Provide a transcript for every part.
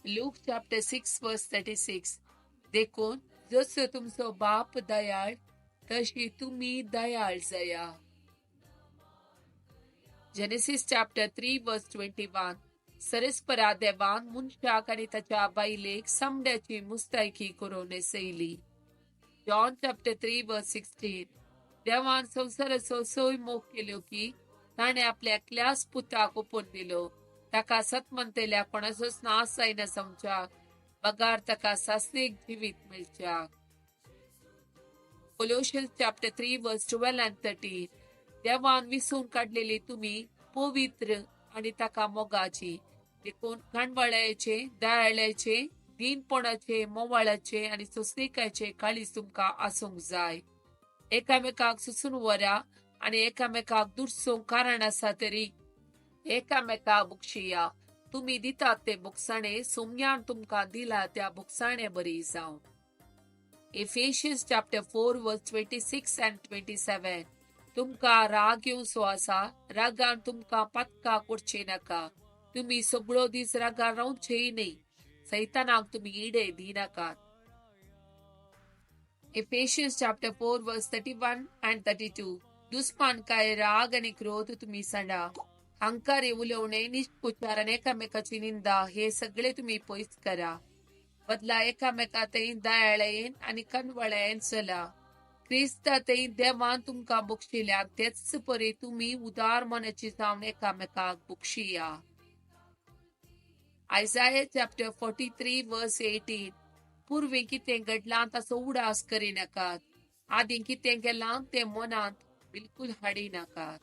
Luke chapter 6 verse 36. देखून जसो तुमचो बाप दयाळ तशी तुम्ही Dayal Jaya. Genesis chapter 3 verse 21. सरस्परा देवान मनशाक आणि ताच्या बायलेक समड्याची मुस्तायकी करून सैली. John chapter 3 verse 16. देवान संसाराचो सोय मोग केलो की ताणे आपल्या एकल्याच पुताक ओपून दिलो, ताका सतमंतेल्या कोणाचोच नाश जायना समच्याक, बगार ताका सासरीक जिवीत मेळच्याक. Colossians chapter 3 verse 12 and 13. देवान विसून काढलेली तुम्ही पवित्र आणि ताका मोगाची, देखून कणवळ्याचे, दयाळ्याचे, दीनपणाचे, मोवाळाचे आणि सोंसणिकाचे काळीज तुमका आसूंक जाय. एकामेकाक सुसून व्हरा आणि एकामेकाक दुडसूंक कारण आसा तरी एकामेकाक बुक्षिया. तुम्ही दितात ते बुकसाणे सोम्यान तुमका दिला त्या बुकसाणे बरी जावं. Ephesians chapter 4 verse 26 and 27. तुमका राग येवचो आसा, रागान तुमका पत्का करचे नाका. तुम्ही सगळो दीस रागान रावचेय न्ही, सैतानाक तुम्ही इडे दिनाकात. Ephesians chapter 4 verse 31 and 32. दुस्मानकाय राग आणि क्रोध तुम्ही सांडा. अहंकारी उलवणे, निष्कुचार आणि एकामेकाची निंदा हे सगळे तुम्ही पयस करा. बदला एकामेकातय दयाळेन आणि कणवळेन चला. क्रिस्तातय देवान तुमका बक्षिल्या तेच परी तुम्ही उदार मनाची जावन एकामेकाक बक्षिया. Isaiah chapter 43 verse 18. पूर्वी कितें घडलां ताचो उडास करिनाकात. आदी कितें केलां ते मनांत बिलकुल हाडी नाकात.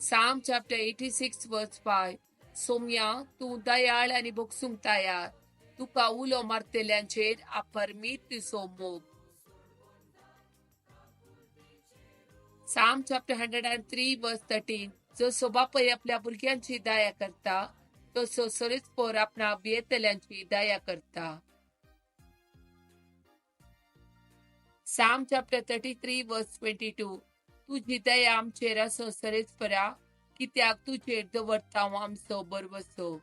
Psalm chapter 86 verse 5. सोम्या तू दयाळ आणि बक्षूंक तयार, तुका उलो मारतेल्यांचेर अपरमीत तुजो मोग. Psalm chapter 103 verse 13. जसो बापय आपल्या भुरग्यांची दया करता, तसो सरस्पोर आपणा भियेतल्यांची दया करता. Psalm chapter 33 verse 22. तुझी दया आमचेर असो सरस्परा, कित्याक तुजेर दवरता आमचो बरवसो.